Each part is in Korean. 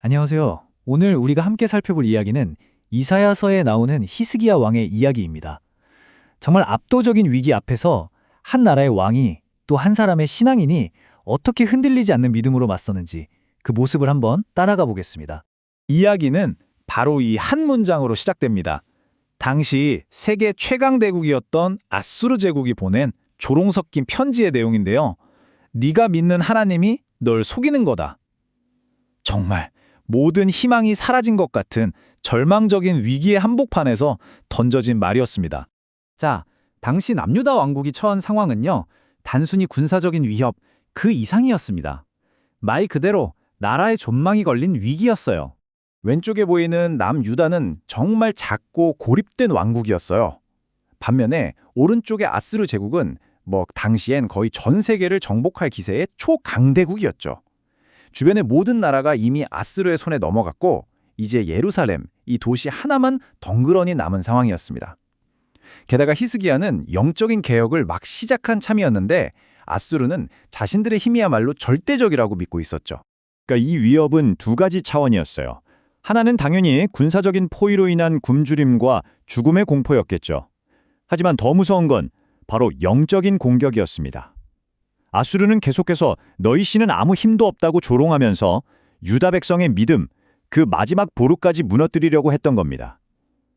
안녕하세요. 오늘 우리가 함께 살펴볼 이야기는 이사야서에 나오는 히스기야 왕의 이야기입니다. 정말 압도적인 위기 앞에서 한 나라의 왕이 또 한 사람의 신앙인이 어떻게 흔들리지 않는 믿음으로 맞서는지 그 모습을 한번 따라가 보겠습니다. 이야기는 바로 이 한 문장으로 시작됩니다. 당시 세계 최강 대국이었던 아수르 제국이 보낸 조롱 섞인 편지의 내용인데요. 네가 믿는 하나님이 널 속이는 거다. 정말 모든 희망이 사라진 것 같은 절망적인 위기의 한복판에서 던져진 말이었습니다. 자, 당시 남유다 왕국이 처한 상황은요. 단순히 군사적인 위협 그 이상이었습니다. 말 그대로 나라의 존망이 걸린 위기였어요. 왼쪽에 보이는 남유다는 정말 작고 고립된 왕국이었어요. 반면에 오른쪽의 아스르 제국은 당시엔 거의 전 세계를 정복할 기세의 초강대국이었죠. 주변의 모든 나라가 이미 아스르의 손에 넘어갔고 이제 예루살렘, 이 도시 하나만 덩그러니 남은 상황이었습니다. 게다가 히스기야는 영적인 개혁을 막 시작한 참이었는데 아수르는 자신들의 힘이야말로 절대적이라고 믿고 있었죠. 그러니까 이 위협은 두 가지 차원이었어요. 하나는 당연히 군사적인 포위로 인한 굶주림과 죽음의 공포였겠죠. 하지만 더 무서운 건 바로 영적인 공격이었습니다. 아수르는 계속해서 너희 신은 아무 힘도 없다고 조롱하면서 유다 백성의 믿음, 그 마지막 보루까지 무너뜨리려고 했던 겁니다.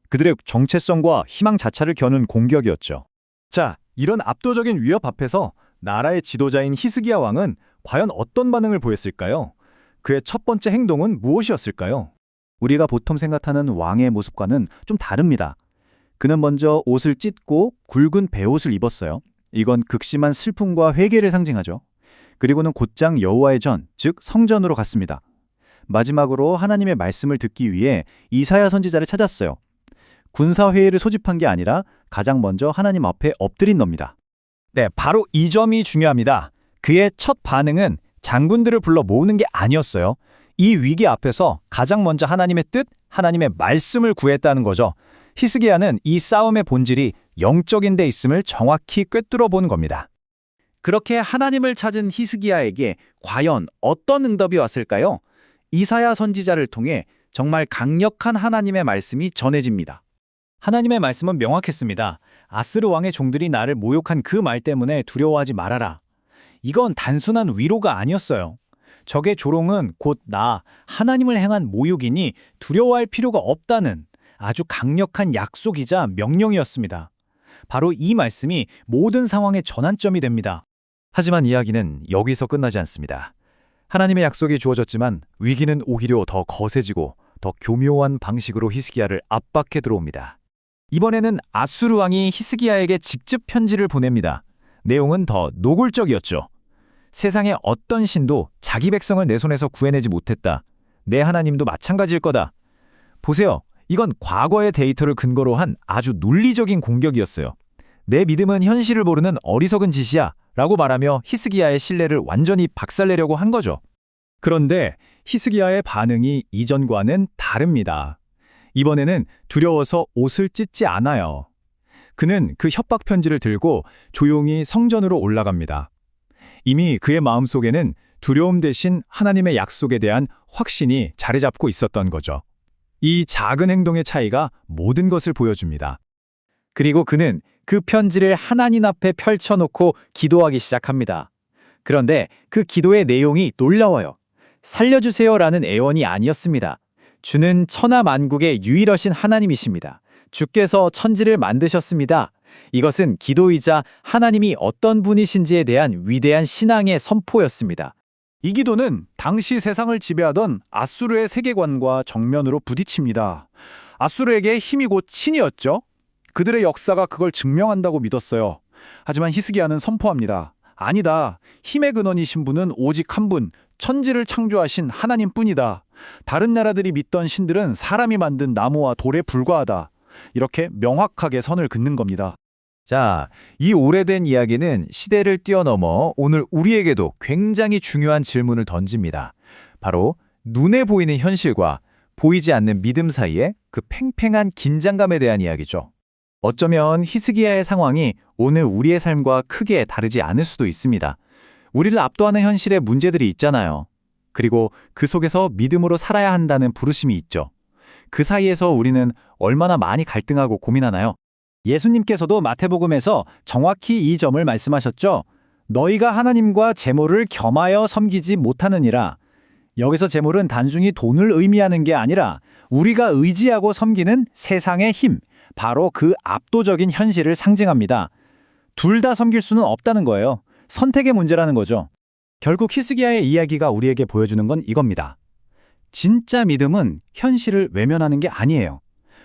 그들의 정체성과 희망 자체를 겨눈 공격이었죠. 자, 이런 압도적인 위협 앞에서 나라의 지도자인 히스기야 왕은 과연 어떤 반응을 보였을까요? 그의 첫 번째 행동은 무엇이었을까요? 우리가 보통 생각하는 왕의 모습과는 좀 다릅니다. 그는 먼저 옷을 찢고 굵은 베옷을 입었어요. 이건 극심한 슬픔과 회개를 상징하죠. 그리고는 곧장 여호와의 전, 즉 성전으로 갔습니다. 마지막으로 하나님의 말씀을 듣기 위해 이사야 선지자를 찾았어요. 군사회의를 소집한 게 아니라 가장 먼저 하나님 앞에 엎드린 겁니다. 네, 바로 이 점이 중요합니다. 그의 첫 반응은 장군들을 불러 모으는 게 아니었어요. 이 위기 앞에서 가장 먼저 하나님의 뜻, 하나님의 말씀을 구했다는 거죠. 히스기야는 이 싸움의 본질이 영적인 데 있음을 정확히 꿰뚫어 본 겁니다. 그렇게 하나님을 찾은 히스기야에게 과연 어떤 응답이 왔을까요? 이사야 선지자를 통해 정말 강력한 하나님의 말씀이 전해집니다. 하나님의 말씀은 명확했습니다. 아스르 왕의 종들이 나를 모욕한 그 말 때문에 두려워하지 말아라. 이건 단순한 위로가 아니었어요. 적의 조롱은 곧 하나님을 향한 모욕이니 두려워할 필요가 없다는 아주 강력한 약속이자 명령이었습니다. 바로 이 말씀이 모든 상황의 전환점이 됩니다. 하지만 이야기는 여기서 끝나지 않습니다. 하나님의 약속이 주어졌지만 위기는 오히려 더 거세지고 더 교묘한 방식으로 히스기야를 압박해 들어옵니다. 이번에는 아수르 왕이 히스기야에게 직접 편지를 보냅니다. 내용은 더 노골적이었죠. 세상의 어떤 신도 자기 백성을 내 손에서 구해내지 못했다. 내 하나님도 마찬가지일 거다. 보세요. 이건 과거의 데이터를 근거로 한 아주 논리적인 공격이었어요. 내 믿음은 현실을 모르는 어리석은 짓이야 라고 말하며 히스기야의 신뢰를 완전히 박살내려고 한 거죠. 그런데 히스기야의 반응이 이전과는 다릅니다. 이번에는 두려워서 옷을 찢지 않아요. 그는 그 협박 편지를 들고 조용히 성전으로 올라갑니다. 이미 그의 마음속에는 두려움 대신 하나님의 약속에 대한 확신이 자리 잡고 있었던 거죠. 이 작은 행동의 차이가 모든 것을 보여줍니다. 그리고 그는 그 편지를 하나님 앞에 펼쳐놓고 기도하기 시작합니다. 그런데 그 기도의 내용이 놀라워요. 살려주세요라는 애원이 아니었습니다. 주는 천하 만국의 유일하신 하나님이십니다. 주께서 천지를 만드셨습니다. 이것은 기도이자 하나님이 어떤 분이신지에 대한 위대한 신앙의 선포였습니다. 이 기도는 당시 세상을 지배하던 아수르의 세계관과 정면으로 부딪힙니다. 아수르에게 힘이 곧 신이었죠. 그들의 역사가 그걸 증명한다고 믿었어요. 하지만 히스기야는 선포합니다. 아니다. 힘의 근원이신 분은 오직 한 분, 천지를 창조하신 하나님뿐이다. 다른 나라들이 믿던 신들은 사람이 만든 나무와 돌에 불과하다. 이렇게 명확하게 선을 긋는 겁니다. 자, 이 오래된 이야기는 시대를 뛰어넘어 오늘 우리에게도 굉장히 중요한 질문을 던집니다. 바로 눈에 보이는 현실과 보이지 않는 믿음 사이의 그 팽팽한 긴장감에 대한 이야기죠. 어쩌면 히스기야의 상황이 오늘 우리의 삶과 크게 다르지 않을 수도 있습니다. 우리를 압도하는 현실에 문제들이 있잖아요. 그리고 그 속에서 믿음으로 살아야 한다는 부르심이 있죠. 그 사이에서 우리는 얼마나 많이 갈등하고 고민하나요? 예수님께서도 마태복음에서 정확히 이 점을 말씀하셨죠. 너희가 하나님과 재물을 겸하여 섬기지 못하느니라. 여기서 재물은 단순히 돈을 의미하는 게 아니라 우리가 의지하고 섬기는 세상의 힘, 바로 그 압도적인 현실을 상징합니다. 둘 다 섬길 수는 없다는 거예요. 선택의 문제라는 거죠. 결국 히스기야의 이야기가 우리에게 보여주는 건 이겁니다. 진짜 믿음은 현실을 외면하는 게 아니에요.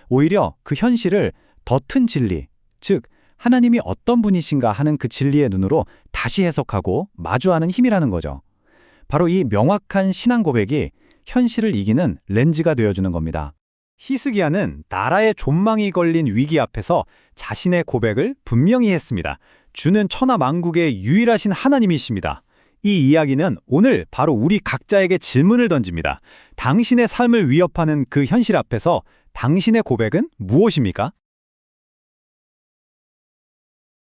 오히려 그 현실을 더 큰 진리, 즉 하나님이 어떤 분이신가 하는 그 진리의 눈으로 다시 해석하고 마주하는 힘이라는 거죠. 바로 이 명확한 신앙 고백이 현실을 이기는 렌즈가 되어주는 겁니다. 히스기야는 나라의 존망이 걸린 위기 앞에서 자신의 고백을 분명히 했습니다. 주는 천하 만국의 유일하신 하나님이십니다. 이 이야기는 오늘 바로 우리 각자에게 질문을 던집니다. 당신의 삶을 위협하는 그 현실 앞에서 당신의 고백은 무엇입니까?